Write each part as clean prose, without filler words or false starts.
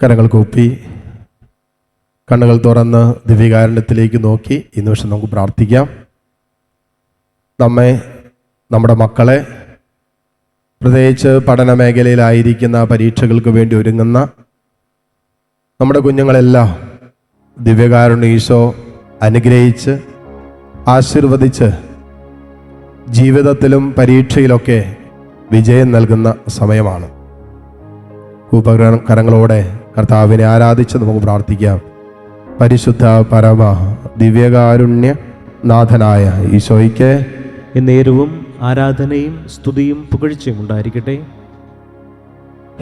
കരങ്ങൾ കൂപ്പി കണ്ണുകൾ തുറന്ന് ദിവ്യകാരുണ്യത്തിലേക്ക് നോക്കി ഈ നിമിഷം നമുക്ക് പ്രാർത്ഥിക്കാം. നമ്മെ, നമ്മുടെ മക്കളെ, പ്രത്യേകിച്ച് പഠന മേഖലയിലായിരിക്കുന്ന പരീക്ഷകൾക്ക് വേണ്ടി ഒരുങ്ങുന്ന നമ്മുടെ കുഞ്ഞുങ്ങളെല്ലാം ദിവ്യകാരുണ്യ ഈശോ അനുഗ്രഹിച്ച് ആശീർവദിച്ച് ജീവിതത്തിലും പരീക്ഷയിലൊക്കെ വിജയം നൽകുന്ന സമയമാണ്. കരങ്ങളോടെ കർത്താവിനെ ആരാധിച്ച് നമുക്ക് പ്രാർത്ഥിക്കാം. പരിശുദ്ധ പരമ ദിവ്യകാരുണ്യ നാഥനായ ഈശോയ്ക്ക് എന്നേരവും ആരാധനയും സ്തുതിയും പുകഴ്ചയും ഉണ്ടായിരിക്കട്ടെ.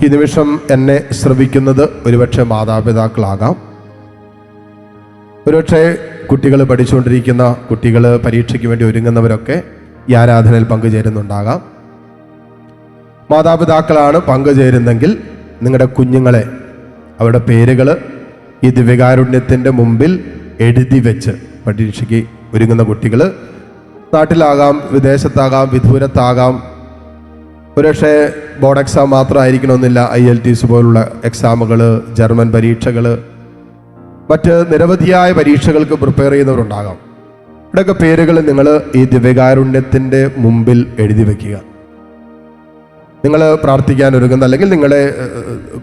ഈ നിമിഷം എന്നെ ശ്രവിക്കുന്നത് ഒരുപക്ഷെ മാതാപിതാക്കളാകാം, ഒരുപക്ഷെ കുട്ടികൾ പഠിച്ചുകൊണ്ടിരിക്കുന്ന കുട്ടികൾ, പരീക്ഷയ്ക്ക് വേണ്ടി ഒരുങ്ങുന്നവരൊക്കെ ഈ ആരാധനയിൽ പങ്കുചേരുന്നുണ്ടാകാം. മാതാപിതാക്കളാണ് പങ്കുചേരുന്നെങ്കിൽ നിങ്ങളുടെ കുഞ്ഞുങ്ങളെ, അവരുടെ പേരുകൾ ഈ ദിവ്യകാരുണ്യത്തിൻ്റെ മുമ്പിൽ എഴുതി വെച്ച്, പരീക്ഷയ്ക്ക് ഒരുങ്ങുന്ന കുട്ടികൾ നാട്ടിലാകാം, വിദേശത്താകാം, വിദൂരത്താകാം, ഒരുപക്ഷെ ബോർഡ് എക്സാം മാത്രമായിരിക്കണമെന്നില്ല, IELTS പോലുള്ള എക്സാമുകൾ, ജർമ്മൻ പരീക്ഷകൾ, മറ്റ് നിരവധിയായ പരീക്ഷകൾക്ക് പ്രിപ്പയർ ചെയ്യുന്നവരുണ്ടാകാം. ഇവിടെയൊക്കെ പേരുകൾ നിങ്ങൾ ഈ ദിവ്യകാരുണ്യത്തിൻ്റെ മുമ്പിൽ എഴുതി വയ്ക്കുക. നിങ്ങൾ പ്രാർത്ഥിക്കാൻ ഒരുങ്ങുന്ന, അല്ലെങ്കിൽ നിങ്ങളുടെ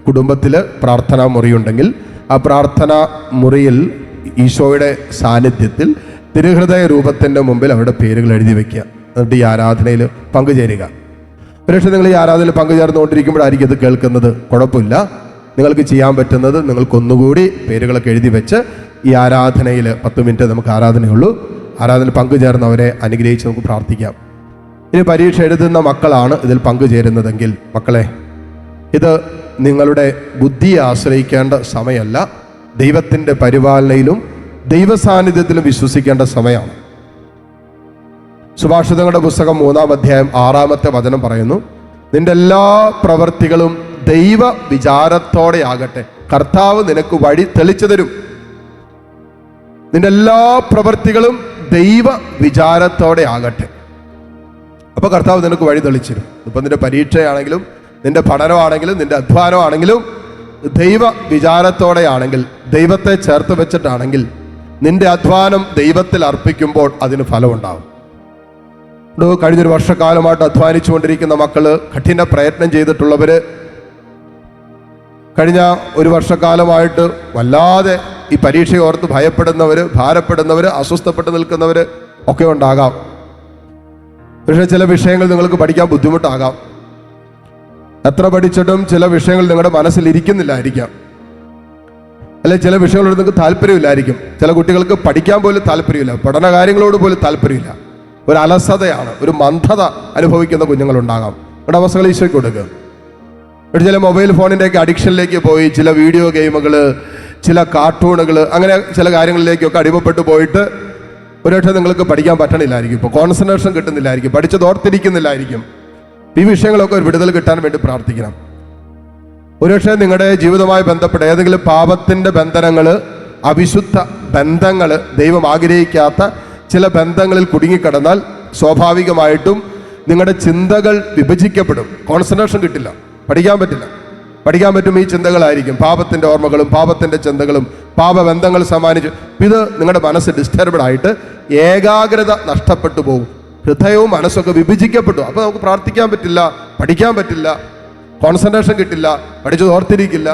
കുടുംബത്തിൽ പ്രാർത്ഥനാ മുറിയുണ്ടെങ്കിൽ ആ പ്രാർത്ഥനാ മുറിയിൽ ഈശോയുടെ സാന്നിധ്യത്തിൽ തിരുഹൃദയ രൂപത്തിൻ്റെ മുമ്പിൽ അവരുടെ പേരുകൾ എഴുതി വയ്ക്കുക. എന്നിട്ട് ഈ ആരാധനയിൽ പങ്കുചേരുക. ഒരുപക്ഷെ നിങ്ങൾ ഈ ആരാധനയിൽ പങ്കുചേർന്നുകൊണ്ടിരിക്കുമ്പോഴായിരിക്കും ഇത് കേൾക്കുന്നത്. കുഴപ്പമില്ല, നിങ്ങൾക്ക് ചെയ്യാൻ പറ്റുന്നത് നിങ്ങൾക്കൊന്നുകൂടി പേരുകളൊക്കെ എഴുതി വെച്ച് ഈ ആരാധനയിൽ 10 മിനിറ്റ് നമുക്ക് ആരാധനയുള്ളൂ. ആരാധനയിൽ പങ്കുചേർന്നവരെ അനുഗ്രഹിച്ച് നമുക്ക് പ്രാർത്ഥിക്കാം. ഇനി പരീക്ഷ എഴുതുന്ന മക്കളാണ് ഇതിൽ പങ്കുചേരുന്നതെങ്കിൽ, മക്കളെ, ഇത് നിങ്ങളുടെ ബുദ്ധിയെ ആശ്രയിക്കേണ്ട സമയമല്ല, ദൈവത്തിൻ്റെ പരിപാലനയിലും ദൈവസാന്നിധ്യത്തിലും വിശ്വസിക്കേണ്ട സമയമാണ്. സുഭാഷിതങ്ങളുടെ പുസ്തകം 3-ാം അധ്യായം 6-ാമത്തെ വചനം പറയുന്നു, നിന്റെ എല്ലാ പ്രവൃത്തികളും ദൈവ വിചാരത്തോടെ ആകട്ടെ, കർത്താവ് നിനക്ക് വഴി തെളിച്ചു തരും. നിന്റെ എല്ലാ പ്രവൃത്തികളും ദൈവ വിചാരത്തോടെ ആകട്ടെ. അപ്പോൾ കർത്താവ് നിനക്ക് വഴി തെളിച്ചിരും. ഇപ്പം നിന്റെ പരീക്ഷയാണെങ്കിലും, നിന്റെ പഠനമാണെങ്കിലും, നിന്റെ അധ്വാനമാണെങ്കിലും ദൈവ വിചാരത്തോടെ ആണെങ്കിൽ, ദൈവത്തെ ചേർത്ത് വെച്ചിട്ടാണെങ്കിൽ, നിന്റെ അധ്വാനം ദൈവത്തിൽ അർപ്പിക്കുമ്പോൾ അതിന് ഫലമുണ്ടാവും. കഴിഞ്ഞൊരു വർഷക്കാലമായിട്ട് അധ്വാനിച്ചുകൊണ്ടിരിക്കുന്ന മക്കള്, കഠിന പ്രയത്നം ചെയ്തിട്ടുള്ളവര്, കഴിഞ്ഞ ഒരു വർഷക്കാലമായിട്ട് വല്ലാതെ ഈ പരീക്ഷയെ ഓർത്ത് ഭയപ്പെടുന്നവര്, ഭാരപ്പെടുന്നവര്, അസ്വസ്ഥപ്പെട്ട് നിൽക്കുന്നവര് ഒക്കെ ഉണ്ടാകാം. പക്ഷേ ചില വിഷയങ്ങൾ നിങ്ങൾക്ക് പഠിക്കാൻ ബുദ്ധിമുട്ടാകാം. എത്ര പഠിച്ചിട്ടും ചില വിഷയങ്ങൾ നിങ്ങളുടെ മനസ്സിൽ ഇരിക്കുന്നില്ലായിരിക്കാം, അല്ലെ ചില വിഷയങ്ങളോട് നിങ്ങൾക്ക് താല്പര്യമില്ലായിരിക്കും. ചില കുട്ടികൾക്ക് പഠിക്കാൻ പോലും താല്പര്യമില്ല, പഠന കാര്യങ്ങളോട് പോലും താല്പര്യമില്ല. ഒരു അലസതയാണ്, ഒരു മന്ദത അനുഭവിക്കുന്ന കുഞ്ഞുങ്ങളുണ്ടാകാം. നിങ്ങളുടെ അവസ്ഥകൾ ഈശോയ്ക്ക് കൊടുക്കുക. ഇവിടെ ചില മൊബൈൽ ഫോണിൻ്റെയൊക്കെ അഡിക്ഷനിലേക്ക് പോയി, ചില വീഡിയോ ഗെയിമുകൾ, ചില കാർട്ടൂണുകൾ, അങ്ങനെ ചില കാര്യങ്ങളിലേക്കൊക്കെ അടിമപ്പെട്ടു പോയിട്ട് ഒരുപക്ഷെ നിങ്ങൾക്ക് പഠിക്കാൻ പറ്റണില്ലായിരിക്കും, ഇപ്പോൾ കോൺസെൻട്രേഷൻ കിട്ടുന്നില്ലായിരിക്കും, പഠിച്ചത് ഓർത്തിരിക്കുന്നില്ലായിരിക്കും. ഈ വിഷയങ്ങളൊക്കെ ഒരു വിടുതൽ കിട്ടാൻ വേണ്ടി പ്രാർത്ഥിക്കണം. ഒരുപക്ഷെ നിങ്ങളുടെ ജീവിതവുമായി ബന്ധപ്പെട്ട ഏതെങ്കിലും പാപത്തിൻ്റെ ബന്ധനങ്ങൾ, അവിശുദ്ധ ബന്ധങ്ങൾ, ദൈവം ആഗ്രഹിക്കാത്ത ചില ബന്ധങ്ങളിൽ കുടുങ്ങിക്കിടന്നാൽ സ്വാഭാവികമായിട്ടും നിങ്ങളുടെ ചിന്തകൾ വിഭജിക്കപ്പെടും. കോൺസെൻട്രേഷൻ കിട്ടില്ല, പഠിക്കാൻ പറ്റില്ല. പഠിക്കാൻ പറ്റും ഈ ചിന്തകളായിരിക്കും, പാപത്തിൻ്റെ ഓർമ്മകളും പാപത്തിൻ്റെ ചിന്തകളും പാപബന്ധങ്ങൾ സമ്മാനിച്ചു. ഇത് നിങ്ങളുടെ മനസ്സ് ഡിസ്റ്റർബ്ഡ് ആയിട്ട് ഏകാഗ്രത നഷ്ടപ്പെട്ടു പോകും. ഹൃദയവും മനസ്സൊക്കെ വിഭജിക്കപ്പെട്ടു. അപ്പോൾ നമുക്ക് പ്രാർത്ഥിക്കാൻ പറ്റില്ല, പഠിക്കാൻ പറ്റില്ല, കോൺസെൻട്രേഷൻ കിട്ടില്ല, പഠിച്ചത് ഓർത്തിരിക്കില്ല.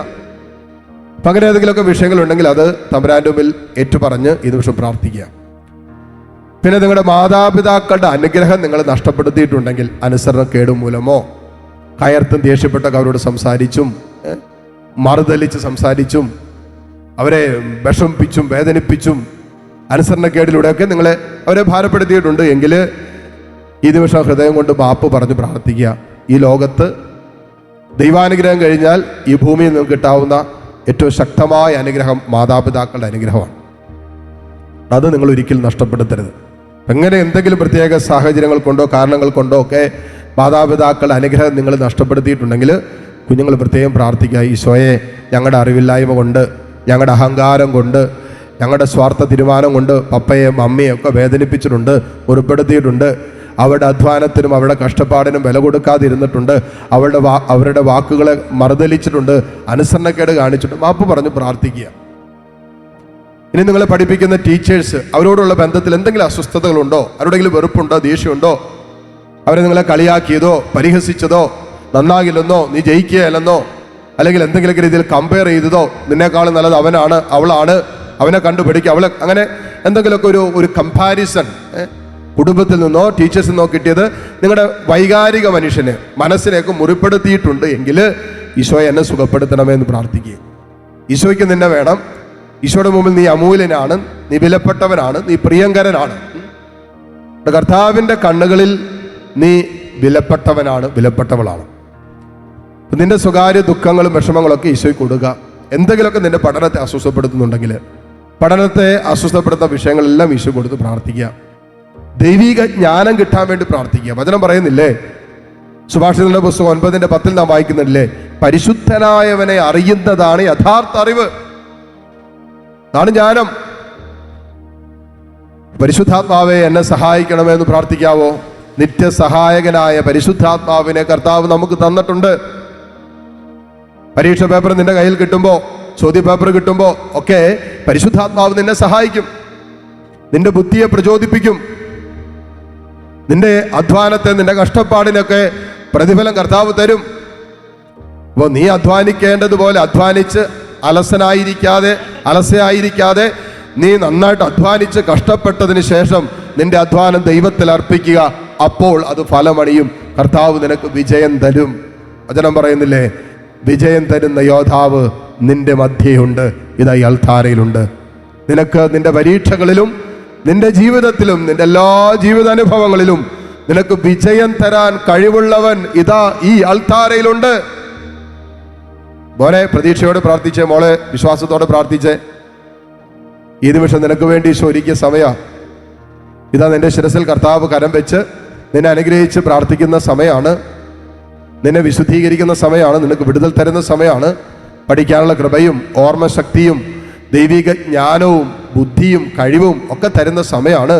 അപ്പം അങ്ങനെ ഏതെങ്കിലുമൊക്കെ വിഷയങ്ങളുണ്ടെങ്കിൽ അത് തമ്പുരാൻ്റെ മുമ്പിൽ ഏറ്റുപറഞ്ഞ് ഈ നിമിഷം പ്രാർത്ഥിക്കുക. പിന്നെ നിങ്ങളുടെ മാതാപിതാക്കളുടെ അനുഗ്രഹം നിങ്ങൾ നഷ്ടപ്പെടുത്തിയിട്ടുണ്ടെങ്കിൽ, അനുസരണക്കേട് മൂലമോ കയർത്തും ദേഷ്യപ്പെട്ടൊക്കെ അവരോട് സംസാരിച്ചും മറുതലിച്ച് സംസാരിച്ചും അവരെ വിഷമിപ്പിച്ചും വേദനിപ്പിച്ചും അനുസരണക്കേടിലൂടെയൊക്കെ അവരെ ഭാരപ്പെടുത്തിയിട്ടുണ്ട് എങ്കിൽ ഈ നിമിഷം ഹൃദയം കൊണ്ട് മാപ്പ് പറഞ്ഞ് പ്രാർത്ഥിക്കുക. ഈ ലോകത്ത് ദൈവാനുഗ്രഹം കഴിഞ്ഞാൽ ഈ ഭൂമിയിൽ നിന്ന് കിട്ടാവുന്ന ഏറ്റവും ശക്തമായ അനുഗ്രഹം മാതാപിതാക്കളുടെ അനുഗ്രഹമാണ്. അത് നിങ്ങൾ ഒരിക്കലും നഷ്ടപ്പെടുത്തരുത്. എങ്ങനെ എന്തെങ്കിലും പ്രത്യേക സാഹചര്യങ്ങൾ കൊണ്ടോ കാരണങ്ങൾ കൊണ്ടോ ഒക്കെ മാതാപിതാക്കളുടെ അനുഗ്രഹം നിങ്ങൾ നഷ്ടപ്പെടുത്തിയിട്ടുണ്ടെങ്കിൽ കുഞ്ഞുങ്ങൾ പ്രത്യേകം പ്രാർത്ഥിക്കുക. ഈശോയെ, ഞങ്ങളുടെ അറിവില്ലായ്മ കൊണ്ട്, ഞങ്ങളുടെ അഹങ്കാരം കൊണ്ട്, ഞങ്ങളുടെ സ്വാർത്ഥ തീരുമാനം കൊണ്ട് പപ്പയെ മമ്മിയെ ഒക്കെ വേദനിപ്പിച്ചിട്ടുണ്ട്, മുറിപ്പെടുത്തിയിട്ടുണ്ട്. അവരുടെ അധ്വാനത്തിനും അവരുടെ കഷ്ടപ്പാടിനും വില കൊടുക്കാതിരുന്നിട്ടുണ്ട്, അവരുടെ വാക്കുകളെ മറുതലിച്ചിട്ടുണ്ട്, അനുസരണക്കേട് കാണിച്ചിട്ടുണ്ട്, മാപ്പ് പറഞ്ഞ് പ്രാർത്ഥിക്കുക. ഇനി നിങ്ങളെ പഠിപ്പിക്കുന്ന ടീച്ചേഴ്സ്, അവരോടുള്ള ബന്ധത്തിൽ എന്തെങ്കിലും അസ്വസ്ഥതകളുണ്ടോ, അവരോടെങ്കിലും വെറുപ്പുണ്ടോ, ദേഷ്യമുണ്ടോ, അവരെ നിങ്ങളെ കളിയാക്കിയതോ പരിഹസിച്ചതോ നന്നാകില്ലെന്നോ നീ ജയിക്കുകയല്ലെന്നോ അല്ലെങ്കിൽ എന്തെങ്കിലുമൊക്കെ രീതിയിൽ കമ്പയർ ചെയ്തതോ നിന്നേക്കാളും നല്ലത് അവനാണ് അവളാണ് അവനെ കണ്ടുപിടിക്കുക അവളെ അങ്ങനെ എന്തെങ്കിലുമൊക്കെ ഒരു കമ്പാരിസൺ കുടുംബത്തിൽ നിന്നോ ടീച്ചേഴ്സിൽ നിന്നോ കിട്ടിയത് നിങ്ങളുടെ വൈകാരിക മനുഷ്യനെ മനസ്സിനെയൊക്കെ മുറിപ്പെടുത്തിയിട്ടുണ്ട് എങ്കിൽ ഈശോയെ എന്നെ സുഖപ്പെടുത്തണമെന്ന് പ്രാർത്ഥിക്കുക. ഈശോയ്ക്ക് നിന്നെ വേണം. ഈശോയുടെ മുമ്പിൽ നീ അമൂല്യനാണ്, നീ വിലപ്പെട്ടവനാണ്, നീ പ്രിയങ്കരനാണ്. കർത്താവിൻ്റെ കണ്ണുകളിൽ നീ വിലപ്പെട്ടവനാണ്, വിലപ്പെട്ടവളാണ്. നിന്റെ സ്വകാര്യ ദുഃഖങ്ങളും വിഷമങ്ങളൊക്കെ ഈശോയ്ക്ക് കൊടുക്കുക. എന്തെങ്കിലുമൊക്കെ നിന്റെ പഠനത്തെ അസ്വസ്ഥപ്പെടുത്തുന്നുണ്ടെങ്കിൽ പഠനത്തെ അസ്വസ്ഥപ്പെടുത്തുന്ന വിഷയങ്ങളെല്ലാം ഈശോ കൊടുത്ത് പ്രാർത്ഥിക്കുക. ദൈവിക ജ്ഞാനം കിട്ടാൻ വേണ്ടി പ്രാർത്ഥിക്കുക. വചനം പറയുന്നില്ലേ, സുഭാഷിതങ്ങളുടെ പുസ്തകം 9:10 നാം വായിക്കുന്നില്ലേ, പരിശുദ്ധനായവനെ അറിയുന്നതാണ് യഥാർത്ഥ അറിവ്. അതാണ് ജ്ഞാനം. പരിശുദ്ധാത്മാവെ എന്നെ സഹായിക്കണമെന്ന് പ്രാർത്ഥിക്കാവോ? നിത്യസഹായകനായ പരിശുദ്ധാത്മാവിനെ കർത്താവ് നമുക്ക് തന്നിട്ടുണ്ട്. പരീക്ഷ പേപ്പർ നിന്റെ കയ്യിൽ കിട്ടുമ്പോൾ, ചോദ്യ പേപ്പർ കിട്ടുമ്പോൾ ഒക്കെ പരിശുദ്ധാത്മാവ് നിന്നെ സഹായിക്കും, നിന്റെ ബുദ്ധിയെ പ്രചോദിപ്പിക്കും, നിന്റെ അധ്വാനത്തെ നിന്റെ കഷ്ടപ്പാടിനൊക്കെ പ്രതിഫലം കർത്താവ് തരും. അപ്പോൾ നീ അധ്വാനിക്കേണ്ടതുപോലെ അധ്വാനിച്ച് അലസയായിരിക്കാതെ നീ നന്നായിട്ട് അധ്വാനിച്ച് കഷ്ടപ്പെട്ടതിന് ശേഷം നിന്റെ അധ്വാനം ദൈവത്തിൽ അർപ്പിക്കുക. അപ്പോൾ അത് ഫലമണിയും, കർത്താവ് നിനക്ക് വിജയം തരും. വചനം പറയുന്നില്ലേ, വിജയം തരുന്ന യോദ്ധാവ് നിന്റെ മധ്യയുണ്ട്, ഇതാ ഈ അൾത്താരയിലുണ്ട്. നിനക്ക് നിന്റെ പരീക്ഷകളിലും നിന്റെ ജീവിതത്തിലും നിന്റെ എല്ലാ ജീവിതാനുഭവങ്ങളിലും നിനക്ക് വിജയം തരാൻ കഴിവുള്ളവൻ ഇതാ ഈ അൾത്താരയിലുണ്ട്. മോനെ പ്രതീക്ഷയോടെ പ്രാർത്ഥിച്ചേ, മോളെ വിശ്വാസത്തോടെ പ്രാർത്ഥിച്ചേ. ഈ നിമിഷം നിനക്ക് വേണ്ടി ഈശോ ഒരുക്കിയ സമയം ഇതാ. നിന്റെ ശിരസിൽ കർത്താവ് കരം വെച്ച് നിന്നെ അനുഗ്രഹിച്ച് പ്രാർത്ഥിക്കുന്ന സമയമാണ്, നിന്നെ വിശുദ്ധീകരിക്കുന്ന സമയമാണ്, നിനക്ക് വിടുതൽ തരുന്ന സമയമാണ്. പഠിക്കാനുള്ള കൃപയും ഓർമ്മശക്തിയും ദൈവിക ജ്ഞാനവും ബുദ്ധിയും കഴിവും ഒക്കെ തരുന്ന സമയമാണ്.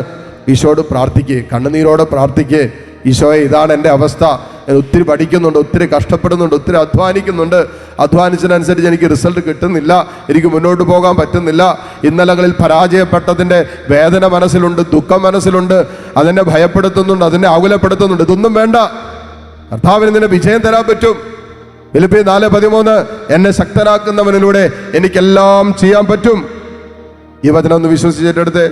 ഈശോയോട് പ്രാർത്ഥിക്കേ, കണ്ണുനീരോടെ പ്രാർത്ഥിക്കേ. ഈശോയെ, ഇതാണ് എൻ്റെ അവസ്ഥ, ഞാൻ ഒത്തിരി പഠിക്കുന്നുണ്ട്, ഒത്തിരി കഷ്ടപ്പെടുന്നുണ്ട്, ഒത്തിരി അധ്വാനിക്കുന്നുണ്ട്, അധ്വാനിച്ചതിനനുസരിച്ച് എനിക്ക് റിസൾട്ട് കിട്ടുന്നില്ല, എനിക്ക് മുന്നോട്ട് പോകാൻ പറ്റുന്നില്ല, ഇന്നലകളിൽ പരാജയപ്പെട്ടതിൻ്റെ വേദന മനസ്സിലുണ്ട്, ദുഃഖം മനസ്സിലുണ്ട്, അതെന്നെ ഭയപ്പെടുത്തുന്നുണ്ട്, അതെന്നെ ആകുലപ്പെടുത്തുന്നുണ്ട്. ഇതൊന്നും വേണ്ട, കർത്താവിന് നിന്നെ വിജയം തരാൻ പറ്റും. ഫിലിപ്പിയർ 4:13 എന്നെ ശക്തനാക്കുന്നവനിലൂടെ എനിക്കെല്ലാം ചെയ്യാൻ പറ്റും. ഈ വചനം ഒന്ന് വിശ്വസിച്ചിട്ടെടുത്ത്,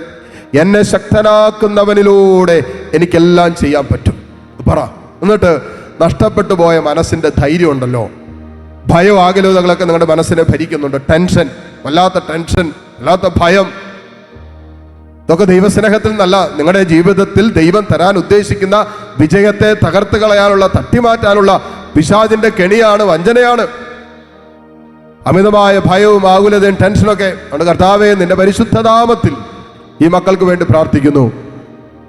എന്നെ ശക്തനാക്കുന്നവനിലൂടെ എനിക്കെല്ലാം ചെയ്യാൻ പറ്റും പറ. എന്നിട്ട് നഷ്ടപ്പെട്ടു പോയ മനസ്സിന്റെ ധൈര്യം ഉണ്ടല്ലോ, ഭയം ആകുലതകളൊക്കെ നിങ്ങളുടെ മനസ്സിനെ ഭരിക്കുന്നുണ്ട്. ടെൻഷൻ, വല്ലാത്ത ടെൻഷൻ, വല്ലാത്ത ഭയം, ഇതൊക്കെ ദൈവസ്നേഹത്തിൽ നിന്നല്ല, നിങ്ങളുടെ ജീവിതത്തിൽ ദൈവം തരാൻ ഉദ്ദേശിക്കുന്ന വിജയത്തെ തകർത്ത് കളയാനുള്ള, തട്ടിമാറ്റാനുള്ള പിശാചിന്റെ കെണിയാണ്, വഞ്ചനയാണ്. അമിതമായ ഭയവും ആകുലതയും ടെൻഷനൊക്കെ. അതുകൊണ്ട് കർത്താവേ, നിന്റെ പരിശുദ്ധനാമത്തിൽ ഈ മക്കൾക്ക് വേണ്ടി പ്രാർത്ഥിക്കുന്നു.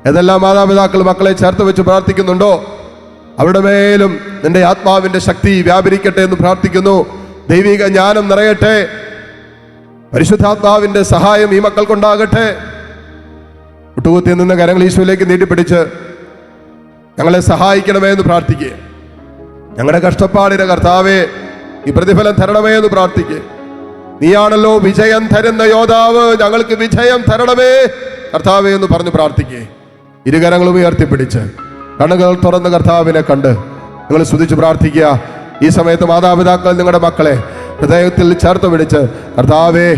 ഏതെല്ലാം മാതാപിതാക്കൾ മക്കളെ ചേർത്ത് വെച്ച് പ്രാർത്ഥിക്കുന്നുണ്ടോ അവരുടെ മേലും നിന്റെ ആത്മാവിന്റെ ശക്തി വ്യാപരിക്കട്ടെ എന്ന് പ്രാർത്ഥിക്കുന്നു. ദൈവിക ജ്ഞാനം നിറയട്ടെ, പരിശുദ്ധാത്മാവിന്റെ സഹായം ഈ മക്കൾക്കുണ്ടാകട്ടെ. മുട്ടുകുത്തി നിന്ന് കരങ്ങൾ ഈശോയിലേക്ക് നീട്ടിപ്പിടിച്ച് ഞങ്ങളെ സഹായിക്കണമേ എന്ന് പ്രാർത്ഥിക്കുക. ഞങ്ങളുടെ കഷ്ടപ്പാടിന് കർത്താവേ ഈ പ്രതിഫലം തരണമേ എന്ന് പ്രാർത്ഥിക്കുക. നീയാണല്ലോ വിജയം തരുന്ന യോദ്ധാവ്, ഞങ്ങൾക്ക് വിജയം തരണമേ കർത്താവേ എന്ന് പറഞ്ഞ് പ്രാർത്ഥിക്കേ. ഇരുകരങ്ങളും ഉയർത്തിപ്പിടിച്ച് കണ്ണുകൾ തുറന്ന് കർത്താവിനെ കണ്ട് നിങ്ങൾ സ്തുതിച്ച് പ്രാർത്ഥിക്കുക. ഈ സമയത്ത് മാതാപിതാക്കൾ നിങ്ങളുടെ മക്കളെ ഹൃദയത്തിൽ ചേർത്ത് പിടിച്ച്, കർത്താവേ,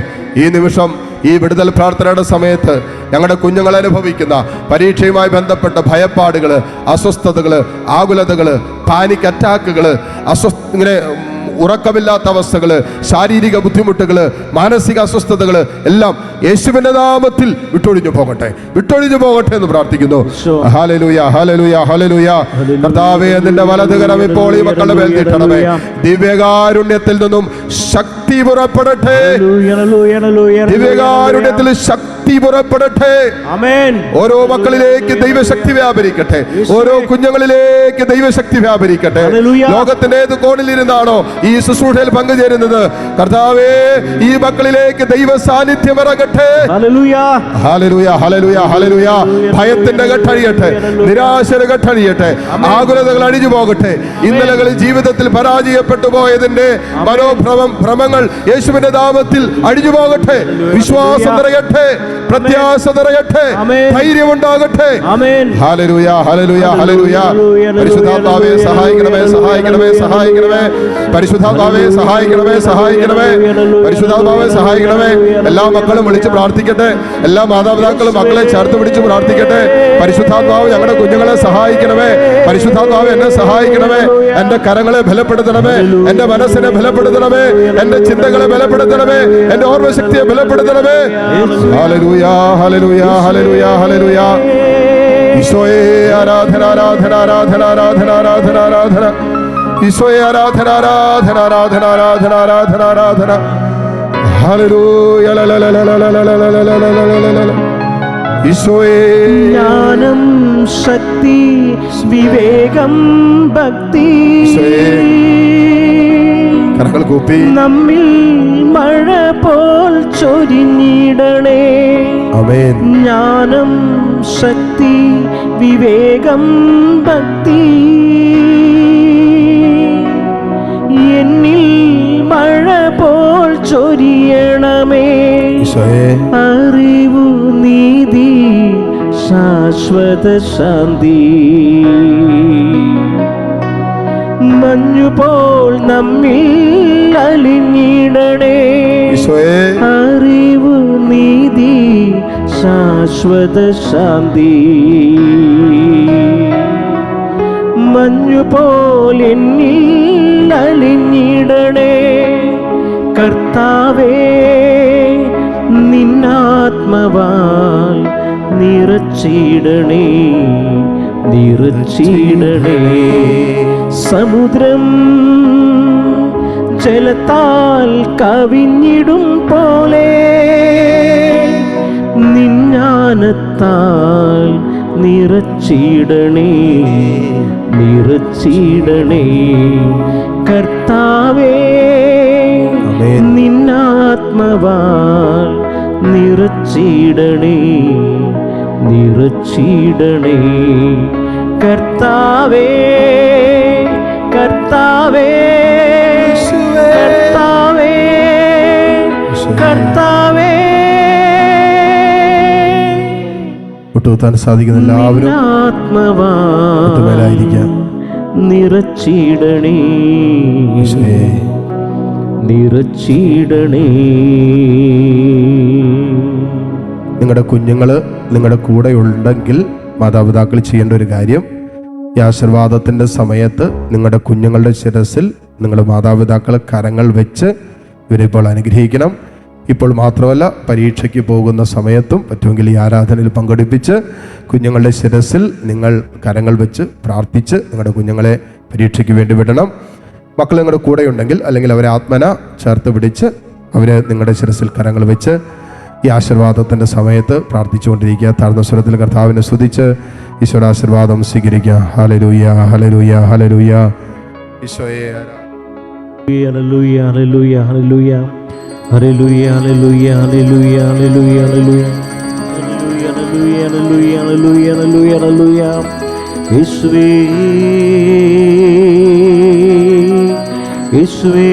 ഈ നിമിഷം ഈ വിടുതൽ പ്രാർത്ഥനയുടെ സമയത്ത് ഞങ്ങളുടെ കുഞ്ഞുങ്ങൾ അനുഭവിക്കുന്ന പരീക്ഷയുമായി ബന്ധപ്പെട്ട ഭയപ്പാടുകൾ, അസ്വസ്ഥതകൾ, ആകുലതകൾ, പാനിക് അറ്റാക്കുകൾ, ഇങ്ങനെ ഉറക്കമില്ലാത്ത അവസ്ഥകൾ, ശാരീരിക ബുദ്ധിമുട്ടുകൾ, മാനസിക അസ്വസ്ഥതകൾ എല്ലാം യേശുവിന്റെ നാമത്തിൽ വിട്ടൊഴിഞ്ഞു പോകട്ടെ, വിട്ടൊഴിഞ്ഞു പോകട്ടെ എന്ന് പ്രാർത്ഥിക്കുന്നു. ഹല്ലേലൂയ, ഹല്ലേലൂയ, ഹല്ലേലൂയ. കർത്താവേ, നിന്റെ വലതുകരം ഇപ്പോൾ ഈ മക്കളുടെ മേൽ നീട്ടണമേ. ദിവ്യകാരുണ്യത്തിൽ നിന്നും ശക്തി പുറപ്പെടട്ടെ, ദിവ്യകാരുണ്യത്തിൽ ശക്തി ശക്തി പുറപ്പെടട്ടെ. ആമേൻ. ഓരോ മക്കളിലേക്ക് ദൈവശക്തി വ്യാപരിക്കട്ടെ. ഓരോ കുഞ്ഞുങ്ങളിലേക്ക് ദൈവശക്തി വ്യാപരിക്കട്ടെ. ഹല്ലേലൂയ. ലോകത്തിന്റെ ഏത് കോണിലിരുന്നാണോ ഈ ശുശ്രൂഷയിൽ പങ്കുചേരുന്നത്, കർത്താവേ, ഈ മക്കളിലേക്ക് ദൈവ സാന്നിധ്യം ഇറങ്ങട്ടെ. ഹല്ലേലൂയ. ഹല്ലേലൂയ, ഹല്ലേലൂയ, ഹല്ലേലൂയ. ഭയത്തിന്റെ കെട്ടഴിയട്ടെ, നിരാശയുടെ കെട്ടഴിയട്ടെ, ആകുലതകൾ അഴിഞ്ഞു പോകട്ടെ. ഇന്നലകളിൽ ജീവിതത്തിൽ പരാജയപ്പെട്ടു പോയതിന്റെ ഭ്രമങ്ങൾ യേശുവിന്റെ നാമത്തിൽ അഴിഞ്ഞു പോകട്ടെ. വിശ്വാസം നിറയട്ടെ, പ്രത്യാശ നിറയട്ടെ, ധൈര്യമുണ്ടാകട്ടെ. ഹല്ലേലൂയ, ഹല്ലേലൂയ, ഹല്ലേലൂയ. പരിശുദ്ധാത്മാവേ സഹായിക്കണമേ, സഹായിക്കണമേ, സഹായിക്കണമേ. പരിശുദ്ധാത്മാവേ സഹായിക്കണമേ, സഹായിക്കണമേ. പരിശുദ്ധാത്മാവേ സഹായിക്കണമേ. എല്ലാ മക്കളും വിളിച്ച് പ്രാർത്ഥിക്കട്ടെ. എല്ലാ മാതാപിതാക്കളും മക്കളെ ചേർത്ത് പിടിച്ച് പ്രാർത്ഥിക്കട്ടെ. പരിശുദ്ധാത്മാവ് ഞങ്ങളുടെ കുഞ്ഞുങ്ങളെ സഹായിക്കണമേ. പരിശുദ്ധാത്മാവ് എന്നെ സഹായിക്കണമേ. എന്റെ കരങ്ങളെ ബലപ്പെടുത്തണമേ, എന്റെ മനസ്സിനെ ബലപ്പെടുത്തണമേ, എന്റെ ചിന്തകളെ ബലപ്പെടുത്തണമേ, എന്റെ ഓർമ്മശക്തിയെ ബലപ്പെടുത്തണമേ. ഹല്ലേലൂയ, ഹല്ലേലൂയ, ഹല്ലേലൂയ, ഹല്ലേലൂയ. ഈശോയെ ആരാധന, ആരാധന, ആരാധന, ആരാധന, ആരാധന, ആരാധന. ഈശോയെ ആരാധന, ആരാധന, ആരാധന, ആരാധന, ആരാധന, ആരാധന. ഹല്ലേലൂയ. ഈശോയെ ജ്ഞാനം, ശക്തി, വിവേകം, ഭക്തി കരങ്ങൾ കൂപ്പി നമ്മിൽ മഴ പോൽ ചൊരിഞ്ഞിടണേ. ആമേൻ. ജ്ഞാനം, ശക്തി, വിവേകം, ഭക്തി എന്നിൽ മഴ പോൽ ചൊരിയണമേ. അറിവു, നീതി, ശാശ്വത ശാന്തി മഞ്ഞുപോൽ നമ്മിൽ അലിഞ്ഞിടണേ. അറിവു, നീതി, ശാശ്വത ശാന്തി മഞ്ഞുപോൽ എന്നിൽ അലിഞ്ഞിടണേ. കർത്താവേ, നിന്നാത്മവാൽ നിറച്ചിടണേ, നിറച്ചിടണേ. സമുദ്രം ജലത്താൽ കവിഞ്ഞിടും പോലെ നിജ്ഞാനത്താൽ നിറച്ചിടണേ, നിറച്ചിടണേ. കർത്താവേ, നിന്നാത്മവാൽ നിറച്ചിടണേ, നിറച്ചിടണേ. കർത്താവേ, കർത്താവേ, കർത്താവേ, കർത്താവേ. ഒട്ടുകുത്താൻ സാധിക്കുന്ന എല്ലാവരും ആത്മാവായിരിക്കാം. നിറച്ചിടണേ, നിറച്ചിടണേ. നിങ്ങളുടെ കുഞ്ഞുങ്ങൾ നിങ്ങളുടെ കൂടെ ഉണ്ടെങ്കിൽ മാതാപിതാക്കൾ ചെയ്യേണ്ട ഒരു കാര്യം, ഈ ആശീർവാദത്തിൻ്റെ സമയത്ത് നിങ്ങളുടെ കുഞ്ഞുങ്ങളുടെ ശിരസിൽ നിങ്ങളുടെ മാതാപിതാക്കളെ കരങ്ങൾ വെച്ച് ഇവരെ ഇപ്പോൾ അനുഗ്രഹിക്കണം. ഇപ്പോൾ മാത്രമല്ല, പരീക്ഷയ്ക്ക് പോകുന്ന സമയത്തും പറ്റുമെങ്കിൽ ഈ ആരാധനയിൽ പങ്കെടുപ്പിച്ച് കുഞ്ഞുങ്ങളുടെ ശിരസിൽ നിങ്ങൾ കരങ്ങൾ വെച്ച് പ്രാർത്ഥിച്ച് നിങ്ങളുടെ കുഞ്ഞുങ്ങളെ പരീക്ഷയ്ക്ക് വേണ്ടി വിടണം. മക്കൾ നിങ്ങളുടെ കൂടെ ഉണ്ടെങ്കിൽ അല്ലെങ്കിൽ അവരെ ആത്മന ചേർത്ത് പിടിച്ച് അവരെ നിങ്ങളുടെ ശിരസിൽ കരങ്ങൾ വെച്ച് ഈ ആശീർവാദത്തിൻ്റെ സമയത്ത് പ്രാർത്ഥിച്ചുകൊണ്ടിരിക്കുക. താഴ്ന്ന സ്വരത്തിൽ കർത്താവിനെ സ്തുതിച്ച് ഈശോയുടെ ആശീർവാദം സ്വീകരിക്കുക. ഹല്ലേലൂയ, ഹല്ലേലൂയ, ഹല്ലേലൂയ. ഈശോയെ ഹല്ലേലൂയ, ഹല്ലേലൂയ, ഹല്ലേലൂയ, ഹല്ലേലൂയ, ഹല്ലേലൂയ, ഹല്ലേലൂയ, ഹല്ലേലൂയ, ഹല്ലേലൂയ, ഹല്ലേലൂയ, ഹല്ലേലൂയ, ഹല്ലേലൂയ, ഹല്ലേലൂയ. യേശുവേ, യേശുവേ,